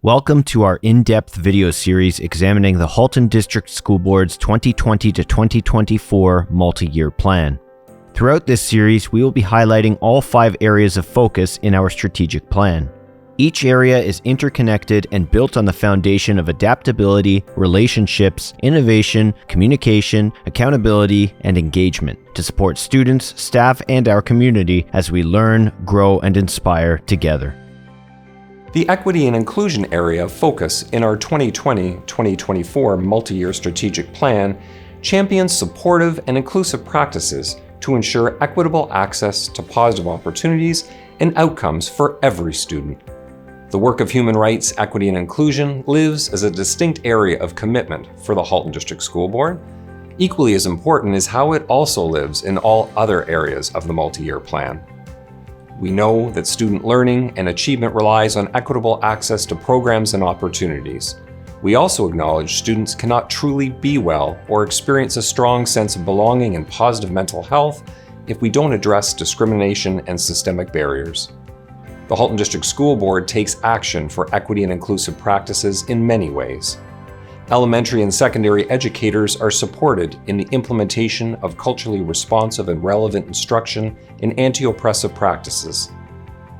Welcome to our in-depth video series examining the Halton District School Board's 2020 to 2024 multi-year plan. Throughout this series, we will be highlighting all 5 areas of focus in our strategic plan. Each area is interconnected and built on the foundation of adaptability, relationships, innovation, communication, accountability, and engagement to support students, staff, and our community as we learn, grow, and inspire together. The equity and inclusion area of focus in our 2020-2024 multi-year strategic plan champions supportive and inclusive practices to ensure equitable access to positive opportunities and outcomes for every student. The work of human rights, equity, and inclusion lives as a distinct area of commitment for the Halton District School Board. Equally as important is how it also lives in all other areas of the multi-year plan. We know that student learning and achievement relies on equitable access to programs and opportunities. We also acknowledge students cannot truly be well or experience a strong sense of belonging and positive mental health if we don't address discrimination and systemic barriers. The Halton District School Board takes action for equity and inclusive practices in many ways. Elementary and secondary educators are supported in the implementation of culturally responsive and relevant instruction in anti-oppressive practices.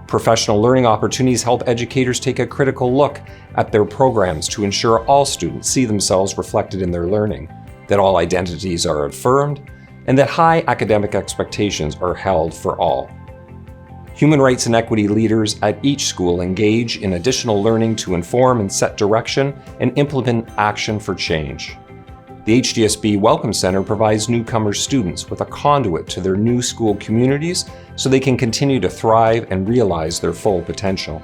Professional learning opportunities help educators take a critical look at their programs to ensure all students see themselves reflected in their learning, that all identities are affirmed, and that high academic expectations are held for all. Human rights and equity leaders at each school engage in additional learning to inform and set direction and implement action for change. The HDSB Welcome Center provides newcomer students with a conduit to their new school communities so they can continue to thrive and realize their full potential.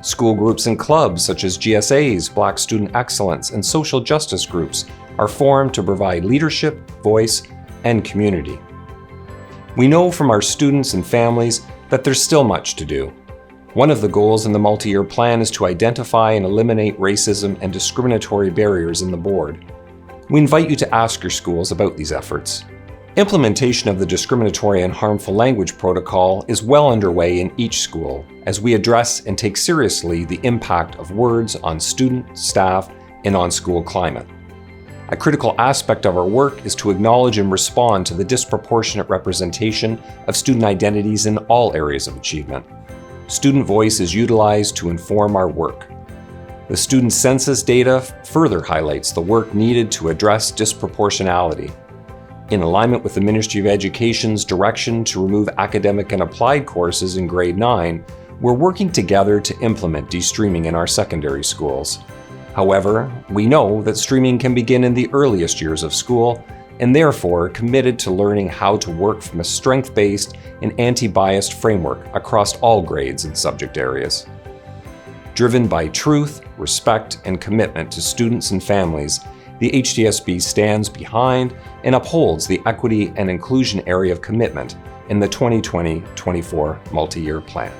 School groups and clubs such as GSAs, Black Student Excellence, and social justice groups are formed to provide leadership, voice, and community. We know from our students and families that there's still much to do. One of the goals in the multi-year plan is to identify and eliminate racism and discriminatory barriers in the board. We invite you to ask your schools about these efforts. Implementation of the discriminatory and harmful language protocol is well underway in each school as we address and take seriously the impact of words on student, staff, and on school climate. A critical aspect of our work is to acknowledge and respond to the disproportionate representation of student identities in all areas of achievement. Student voice is utilized to inform our work. The student census data further highlights the work needed to address disproportionality. In alignment with the Ministry of Education's direction to remove academic and applied courses in grade 9, we're working together to implement de-streaming in our secondary schools. However, we know that streaming can begin in the earliest years of school, and therefore committed to learning how to work from a strength-based and anti-biased framework across all grades and subject areas. Driven by truth, respect, and commitment to students and families, the HDSB stands behind and upholds the equity and inclusion area of commitment in the 2020-24 multi-year plan.